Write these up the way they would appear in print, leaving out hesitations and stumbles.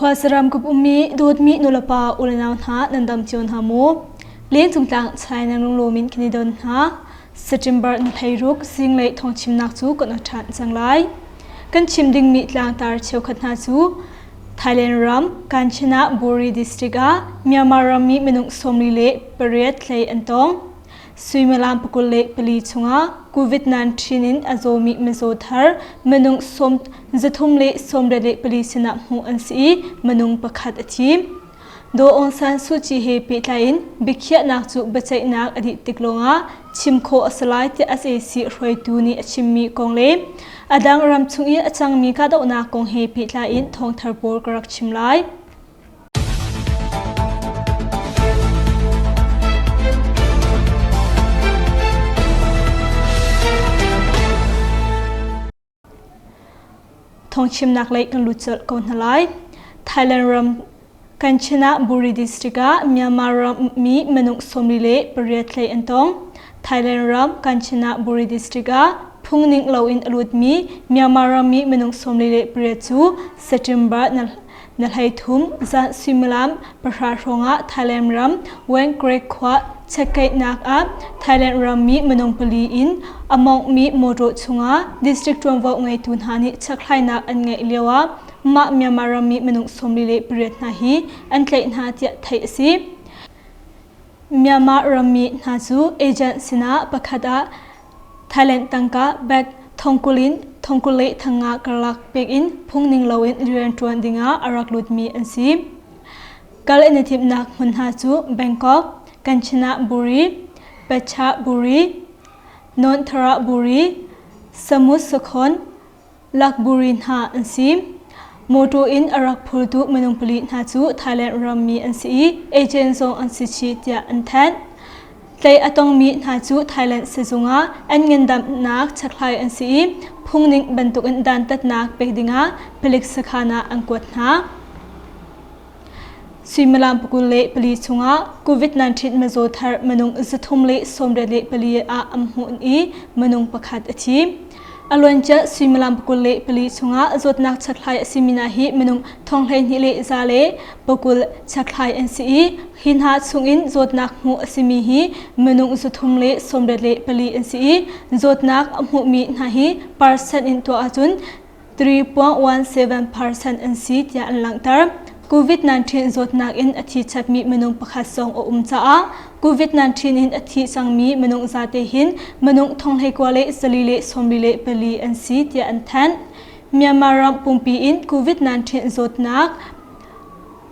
Khwasaram kup ummi dot mi nulapa ulanaw ha nandam chon ha mo leng chungtang china nunglomin kinidon ha September na thairuk zinglei thawng chim nak chu kon athan changlai kan chim ding mi tlang tar cheu khatna chu Thailand ram Kanchana Buri district a Myanmar ram mi menung somli le period thlei antong suimalam pakul le pali chunga COVID-19 in azomi mezo thar menung som zathum le somre le pali sina mu ansi menung pakhat achi do Aung San Suu Kyi he pi tlain bikhya nak chu bachai nak adi tiklonga chimkho asalai te SAC roi tu ni achimmi kongle adang ram chungi achangmi ka do na kong he pi tlain thong tharpor karak chimlai thong chim nak lai kan luchal kon halai Thailand ram Kanchana Buri district a Myanmar ram mi menung somli le period thlei antong Thailand ram Kanchana Buri district a phungning lo in alut mi Myanmar ram mi menung somli le period chu September na hai thum za simulam prahar ronga Thailand ram wen grek khwa chekai nak a Thailand ram mi menung pali in among mi modro chunga district tongwa ngai tun hani chaklai nak an ngai lewa ma Myanmar ram mi menung somli le period na hi an tlei na tia thai si Myanmar ram mi na chu agent sina pakhata Thailand tangka back thongkulei thanga karlak pek in phungning lowin rian tuan dinga arak lut mi ansi kal enithip nak mun ha chu Bangkok Kanchana Buri Pacha Buri Nonthara Buri Samut Sakhon Lakburi ha ansi moto in arak phultu menung puli na chu Thailand ram mi ansi agent zong ansi chi tia anthan tlei atong mi na chu Thailand sezunga an ngendam nak chaklai ansi phungning bantuk an dan tat nak pekdinga pelik sakhana angkot na suimalam pakul le pali chunga COVID-19 mezo thar menung zathum le somre le pali a amhun I menung pakhat achi aloncha suimalam pakul le pali chunga zotnak chaklai asimina hi menung thonglai ni le zale pakul chaklai ansi hinha chungin zotnak mu asimi hi menung zathum le somre le pali ansi zotnak amhu mi na hi percent into achun 3.17% ansi tia langtar COVID-19 zotnak in athi chapmi menung pakhat song o umcha a COVID-19 in athi changmi menung zate hin menung thonglai kwale salile somlile pali ansi tia anthan Myanmar ram pumpi in COVID-19 zotnak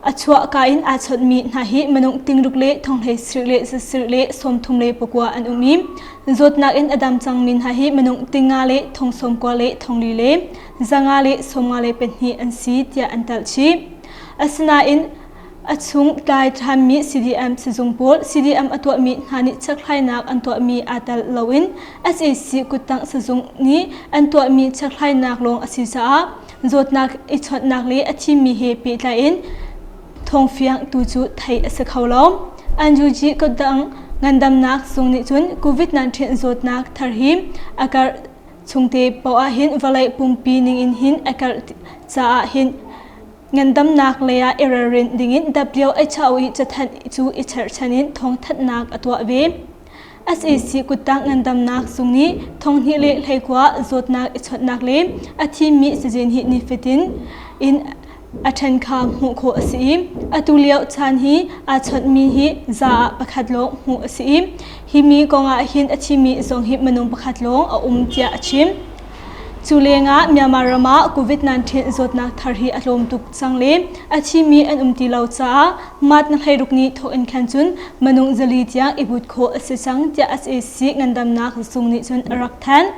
achwa ka in achot mi na hi menung tingrukle thonglai sirle somthumle pokwa an umi zotnak in adam changmin ha hi menung tingale thongsom kwale thonglile zangale somale penhi ansi tia antalchi asna in achung tlai thammi CDM sejungpol CDM atwa mi hani chaklai nak antwa mi atal lowin SAC kutang sejung ni antwa mi chaklai nak long asisa zotnak ichot nak le athi mi he pe tlain thongfiang tu chu thai asakhawlom anjuji kodang ngandam nak sungni chun COVID-19 zotnak tharhim akar chungte pawa hin valai pumpi ning in hin akar cha hin ngandam nak leya erarin dingin WHO chathan chu ichar chanin thong that nak atwa ve SAC kutang ngandam nak sungni thong hi le leikwa zotnak ichot nak le athi mi sejen hi ni fitin in athan kha mu kho asi atuliau chan hi achot mi hi za pakhatlo mu asi hi mi konga hin achi mi zong hi manung pakhatlong a tia achim chulenga Myanmar rama COVID-19 zotnak tharhi ahlom tuk changle achi mi an umti lau cha mat na thairukni tho in khanchun manung zali tia ibut kho asechang tia SAC ngandam nak sungni chun arak than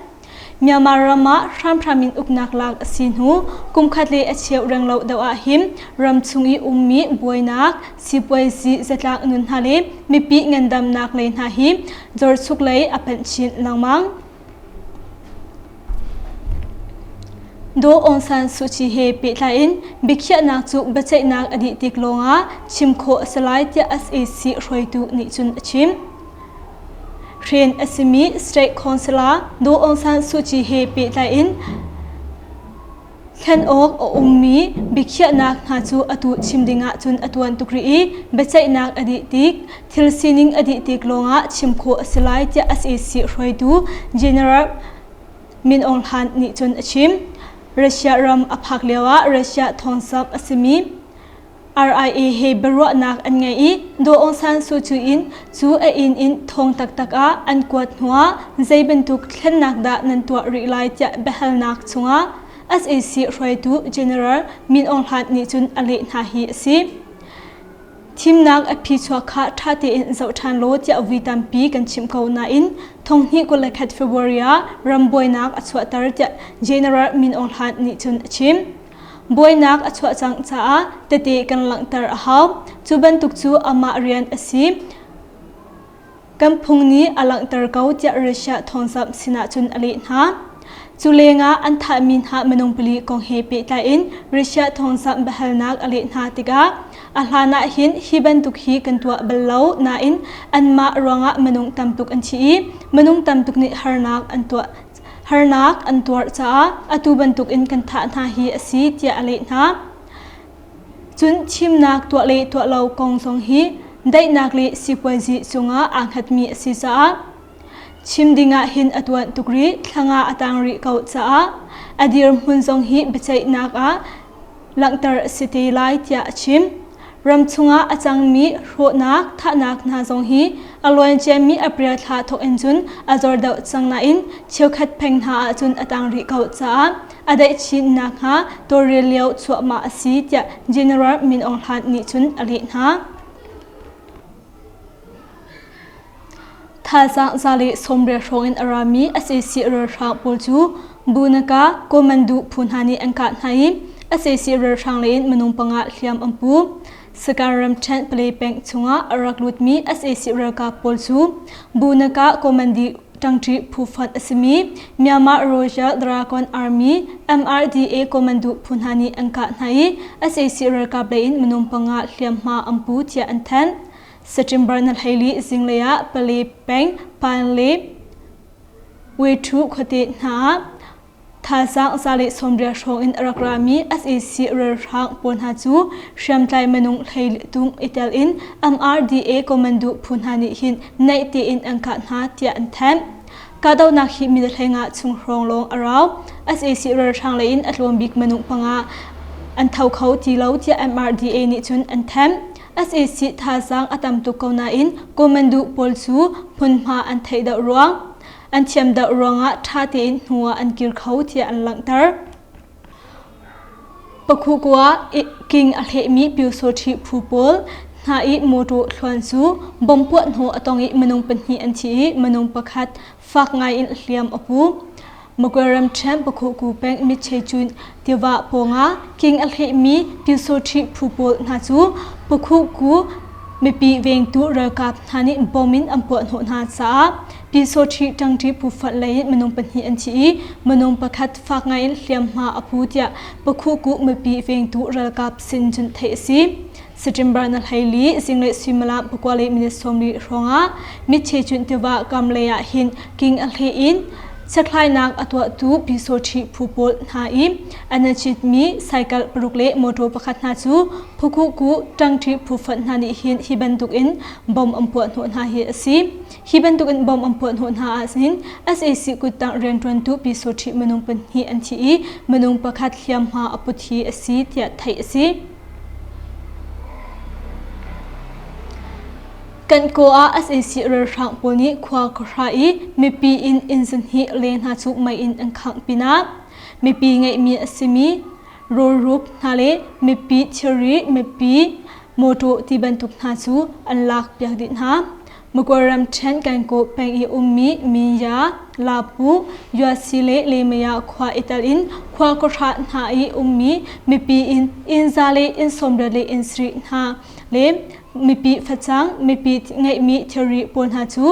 Myanmar rama thramin uknak lak asinhu kumkhatle acheu ranglo dawa him ramchungi ummi boinak sipoisi zatlak nun hale mipi ngandam nak lein ha hi jor chuklei apanchin langmang do Aung San Suu Kyi he pe tlain bikhya nak chu bachai nak adi tiklonga chimkho asalai tia SAC roi tu ni chun achim Ren Assimi State Councillor do Aung San Suu Kyi he pe tlain แค่นอกมีบิเขียนักหาจูอตุชิมดิงะจุนอตวนตุกรีเบใจนักอดีติกทิลซินิงอดีติกลงะชิมโคสไลจะ SAC รอยดู General มินองฮันนิจุนชิมรัสเซียรัมอภักเลวะรัสเซียทองซับอสมี RIA เฮเบรวนักอันไงโดองซันสูจูอินจูอินทองตักตักอันกวดหัวใจเป็นตุกเล่นนักดานันตัวริไลจะเบฮลนักชงะ SAC รอยดู General มินองฮันนิจุนอเลนาฮีซีทีมนักอภิชวคะท่าเตอินเจ้าทันโลจะวิตามปีกันชิมเขานาอินทงฮีกุลคัดเฟบรีารำบวยนักอชวตารจะ General มินองฮันนิจุนชิมบวยนักอชวจังจ้าเตเตกันหลังตารหาวจูบันตุกจูอามาเรียนอซีกัมพุงนี้อลังตารเกาจะรัสเซียทองซับสินาจุนอเลนาจุเลงาอันทามินหามนงปลีกองเฮเปตาอินรัสเซียทองซับเบฮลนักอเลนาติกาอาลานาหินฮิบันตุกฮีกันตัวเบลเลวนาอินอันมารวงะมนุงตำตุกอันชีมนุงตำตุกนิฮาร์นักอันตัวจ้าอตูบันตุกอินกันท่านาฮีอซีเตียอเลนาจุนชิมนักตัวเลตัวเลวกองทรงฮีได้นักเลสิปวยจีสุงะอังหัดมีอซีจ้าชิมดิงะหินอตวนตุกรีทางะอตังริเกาจ้าอดีรมุนทรงฮีเบจัยนักหลังตรสิเตไลเตียชิมรำชงะอาจังมีโรนักท่านักนาจงฮีอลวนเจมีอเปรียทาทกเอ็นจุนอาจอร์ดาวจังนาอินเชียวขัดเพ่งหาจุนอตังริเกาจ้าอได้ชินนักฮะตัวเรียเลียวชัวมาสีเตีย General มินองฮันนิจุนอลินฮะท่าสังซาลีสมเรียรอินอารามี SAC เรือทางปูจูบูนกาโกมันดูพูนฮานีอังกาไน SAC เรือทางเลนมนุงปังอาเลียมอัมพูสการรัมเชนเปลย์เป็งชงะอารักลุดมี SAC เรือกาปูจูบูนกาโกมันดีจังทรีผู้ฟันอสมีเมียมาโรเจอร์ดราก้อนอาร์มี MRDA โกมันดูพูนฮานีอังกาไน SAC เรือกาเปลย์มนุงปังอาเลียมมาอัมพูเทียอันเทนสจิมบาร์นัลไฮลีซิงเลียเปลีเป็งปานเลเวทุขตินาท่าสังซาลิสมเรียชงอินรักรามี SAC เรือทางปนหาจูเชื่อมใจมนุงไฮลีตุงอิตาลิน MRDA ก็มันดูพูนหานิหินในตีอินอังคารหาเตียอันแทมกาดาวนักฮิมิดเฮงะชุงรองลงอาราว SAC เรือทางเลนอัตลวมบิกมนุงปังอาอันเท่าเขาทีเล่าเตีย MRDA นิจุนอันแทมSAC ท่าสังอาตมตุกนาอินก็มันดูพอลซูพุนมาอันไทยดาวรวงอันเทียมดาวรวงะท่าเตินหัวอันกิรเขาเทียอันหลังเตอร์ปคุกัวกิงอัลเฮมีปิวโซทีผู้ปอลนาอิโมโตชวนซูบอมปวดหัวตองอิมนุงเป็นหีอันชีมนุงประคัดฝากไงอินเลียมอปูมกรัมแชมปคุกูเป็งมิเชจุนเทวะปงะกิงอัลเฮมีปิวโซทีผู้ปอลนาจูปคุกูไม่ปีเวงตูเรกับฮานิบอมินอัมปวดหัวนาซาปีโซชีจังทีผู้ฟัดเลยมนุงเป็นหีอันชีมนุงประคัดฝากไงเลียมมาอภูเตียปคุกุไม่ปีเวงตูเรกับสินจุนเทซีสจิมบาร์นัลไฮลีสิงเลซิมลาปกวาเลมินิสอมลีรองะมิเชจุนเทวะกำเลยหินกิงอัลเฮอินสักลายนักอัตวตูปีโซชีผู้ปนหาอิมอันนั้นจิตมีไซเคิลปลุกเล่มอเตอร์ประคัดนาจูพกุกูจังที่ผู้ฟันนานิหินฮิบันตุกอินบอมอัมพวนหัวหาเฮซีฮิบันตุกอินบอมอัมพวนหัวหาอาซิน SAC กุตังเรียนตวนตูปีโซชีมนุงเป็นฮีอันทีมนุงประคัดเลียมหาอปุธีอซีเตียไทยซีกันโกอา SAC เรือทางปนี้ควาคราอีมีปีอินสันฮีเลนหาจุไม่อินอังคังปีนามีปีไงมีอสิมีโรรุปนาเลมีปีเชอรี่มีปีโมโตที่บรรทุกหาจูอันลักเปียกดินหามกวรัมเชนกันโกเป็งอีอุมมียาลาปูยัวซิเลเลเมียควาอิตาลินควาคราหาอีอุมมีปีอินซาเลอินสมเดเลอินสรีหาเลมีปีฟัดจังมีปีไงมีเทอรีปนหาจู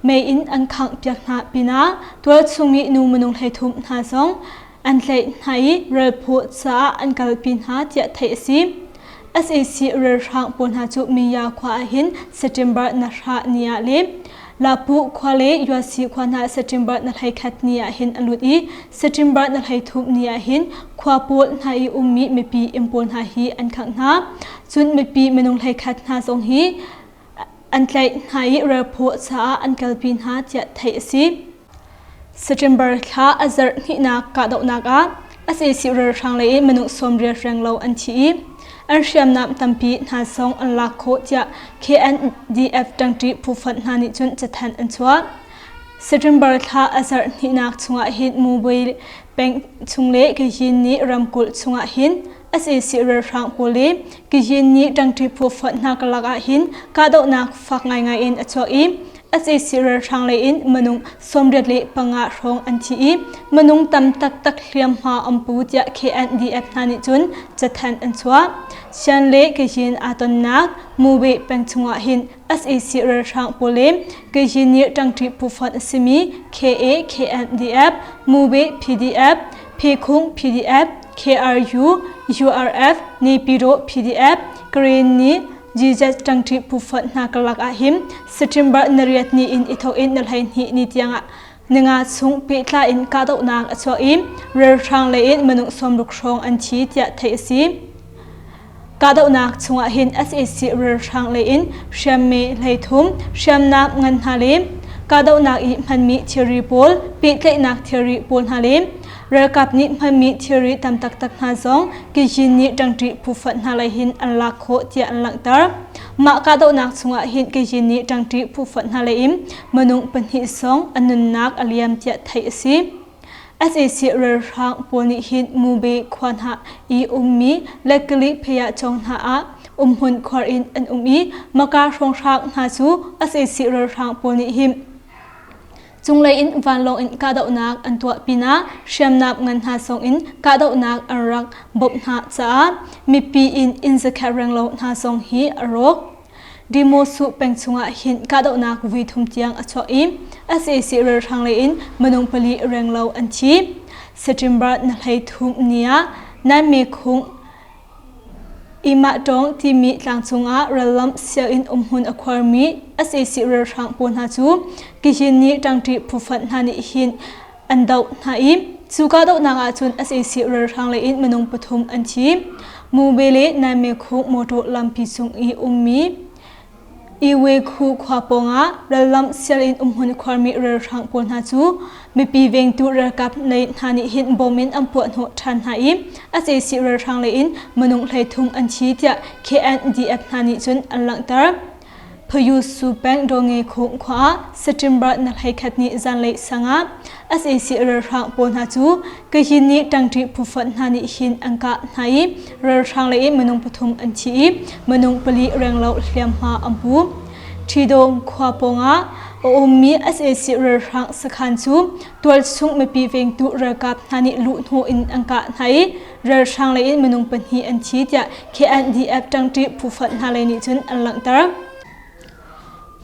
ไม่อินอันขังเปียกหาปีนาตัวสุมีนูมนุงไททุมหาซองอันเลยไหเรือพูซาอันกัลปินหาเจไทยซี SAC เรือทางปนหาจูมียาควาหินเซติมบาร์นาราเนียเล ลาปุควาเลยัวซีควานาเซติมเบอร์นัลไฮคัดนียหินอลุดีเซติมเบอร์นัลไฮทุบนียหินควาปูนไฮมีเมปีอิมปูนฮาฮีอันขังนาจุนเมปีเมนุงไฮคัดนาทรงฮีอันไกลไฮเรพูซาอันกัลปินฮาจะไทยซีเซติมเบอร์ค่าอัจร์นินากาดอกนากาอาศัยสิเรือทางเลยมนุษย์สมเรียงเราอันที่อันเชื่อมน้ำตั้มปีนาซองอันลักโคจะ KNDF ดังที่ผู้ฝันนานิจุนจะแทนอันชัวเซติมเบอร์ค่าอาศัยนินักชงหินมูบิลเป็นชงเล่กิยินนี้รำกุลชงหินอาศัยสิเรือทางปุลีกิยินนี้ดังที่ผู้ฝันนักลักหินกาดอกนักฝักง่ายอินอันชัวอิอาศัยสิเรือทางเลยอินมนุษย์สมเด็จเละปังอาทองอันที่มนุษย์ตำตักเรียมหาอัมพูจะ KNDF นานิจุนจะแทนอันชัวฉันเละกิยินอาตนนักมูเบเป็นชงหินอาศัยสิเรือทางปุลีกิยินนี้ดังที่ผู้ฝันสมี KNDF มูเบ PDF เพคุง PDF KRU URF นีปิโร PDF กรีนนี้จีเจจังที่ผู้ฝันนักลักอาหิมเซติมเบอร์นเรียดนี้อินอิทอกอินนัลไฮนีนิตยังนึงอาสุงปิตลาอินกาดอกนางอสวอิมเรือทางเลยอินมนุษย์สมรุกชงอันชีจะไทยซีกาดอกนางชงหิน SAC เรือทางเลยอินเชียมเมเลยทุมเชียมนับเงินฮาลิมกาดอกนางอิมันมีเทอรีโพลปิตเลยนักเทอรีโพลฮาลิมเรือกับนี้มันมีเทอรีตามตักนาซองกิจินนี้ดังที่ผู้ฝันฮาลหินอันลักโคเจียอันลังตร์มากาดนักสงหินกิจินนี้ดังที่ผู้ฝันฮาลอิมมนุงเป็นหิซองอันนุนนักอลิยมเจียไทยซี SAC เรือทางปนิหินมูเบควันหามีและกลิพยาจงหาหุ่นควารินอันมีมากาชงทางนาซู SAC เรือทางปนิหิมจุงเลยอินวันลงอินกาดอกนักอันตัวปีนาเชื่อมนับเงินหาส่งอินกาดอกนักอันรักบบหาจ้ามีปีอินจะแค่เรื่องเราหาส่งฮีอรกดีโมสุเป็นชงหินกาดอกนักวิทุมเตียงอัชอิม SAC เรือทางเลยอินมนุงผลิเรื่องเราอันชีเซติมเบอร์นัลไฮทุมเนียนั่นมีคงอิมาดงที่มีหลังชงเรือลำเสียอินหุ่นอความี SAC เรือทางปนหาจูกิจินนี้ดังที่ผู้ฝันหานิหินอันดาวหาอิมสุกาดอกนางอาจุน SAC เรือทางเลยอินมนุงปฐมอันชีมูเบเลนายเมคุโมโตลำพิสุงมีอีเวคูขวาปงะเรือลำเสียอินหุ่นความีเรือทางปนหาจูมีปีเวงตูเรือกับในหานิหินบอมินอัมปวดหัวทันหาอิม SAC เรือทางเลยอินมนุงไหลทุมอันชีจะ KNDF หานิจุนอันหลังตร์พยุสุแปงดงเงคงขวาเซติมเบอร์นัลไฮคัดนี้จันเลยสังอา SAC เรือทางปนหาจูกิจินนี้ดังที่ผู้ฝันหานิหินอังกาไหนเรือทางเลยมนุงปฐมอันชีมนุงปลีเรียงเราเลียมหาอัมพูที่ดงขวาปงะมี SAC เรือทางสขันจูตัวสุงไม่ปีเวงตุเรือกับหานิลุโนอินอังกาไหนเรือทางเลยมนุงปนีอันชีจะ KNDF ดังที่ผู้ฝันหาเลยนิจุนอันหลังตร์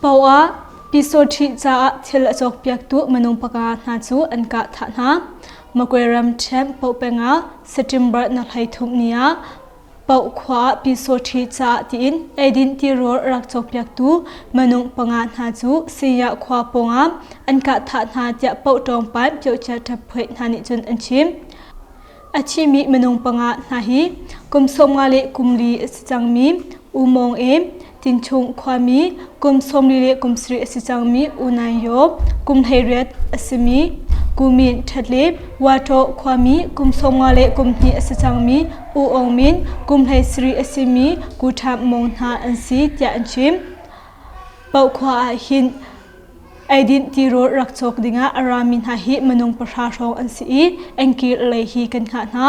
ปาวะพิโซชีจะเทลจอกเปียกตุมนุงปกาหาจูอันกาฐานามากวยรำแชมปาวเป็งะเซติมเบอร์นัลไฮทุมเนียปาวขวาพิโซชีจะตีนเอดินที่รอรักจอกเปียกตุมนุงปงาหาจูเสียขวาปงะอันกาฐานหาจะปาวตรงไปเจ้าจะทับเพยหานิจุนอันชิมอาชีมีมนุงปงาหาฮีกุมสมงาเลกุมลีสจังมีอุโมงตินชงความมีกุมสมลีเลกุมสรีสิจังมีอุนายโยกุมเฮเรตอสมีกุมินทัดเลบวาโตความมีกุมสมงาเลกุมนีสิจังมีอุองมินกุมเฮสรีอสมีกุทามงหาอันซีตยาอันชิมเป่าขวาหินไอดินที่รถรักจกดิงะอารามินหาฮิมนุงประชาชนอันซีอังกีเลยฮีกันขาดนะ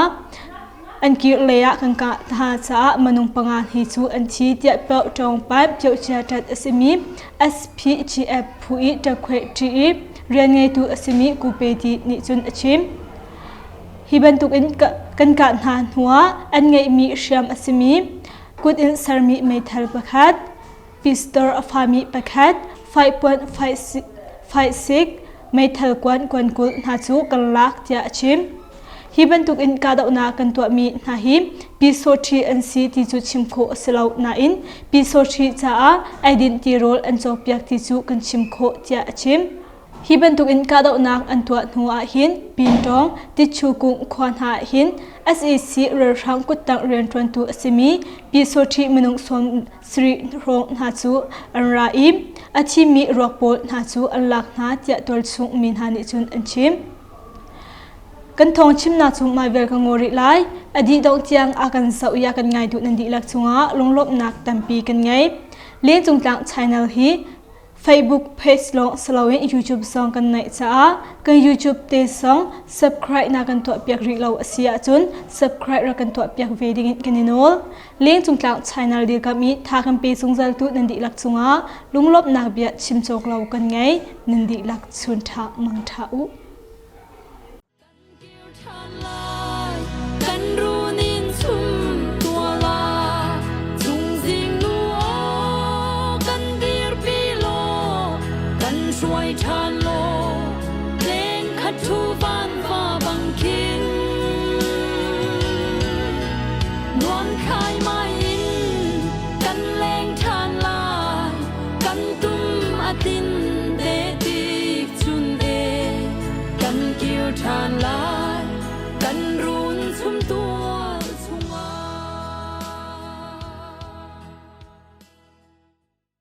อันกิเลอะกันกะทาจ้ามนุงปงานฮิจูอันชีเดียเปาจงไปเจ้าเจ้าจัดอสมี SPGF ผู้อีตะเควจีเรียนไงตัวอสมีกูเปดีนิจุนอชิมฮิบันตุกินกันกะทานหัวอันไงมีเชียมอสมีกุดอินสามีเมทัลประคัดพิสเตอร์อฟามีประคัด 5.56 เมทัลกวนกุลนาจูกันลักเจ้าชิม hi bantuk in ka da na kan to mi na hi pi so thi an si ti chu chim kho asilo na in pi so thi cha a identity role an cho piak ti chu kan chim kho tia achim hi bantuk in ka da na an to nu a hin pin tong ti chu kung khwan ha hin SEC rer rang kut tang ren tron tu asimi pi so thi menung som sri rong na chu an ra im achi mi rokpol na chu an lak na tia tol chung min ha ni chun an chim kan thong chim na chung mai vel ka ngori lai adi dong tiang akan sau ya kan ngai du nan di lak chunga longlop nak tampi kan ngai len chung tlang channel hi Facebook page long slowing YouTube song kan nai cha kan YouTube te song subscribe na kan to piak ri lo asia chun subscribe ra kan to piak ve ding kan inol len chung tlang channel di ka mi tha kan pe chung zal tu nan di lak chunga lunglop nak bia chim chok lo kan ngai nan di lak chun tha mang tha uช่วยทานโลเพลงคัดทูบ้านฟ้าบังคินนวลคายไม้อินกันแรงทานลายกันตุ้มอาตินเดติกจุนเดกันเกี่ยวทานลายกันรู้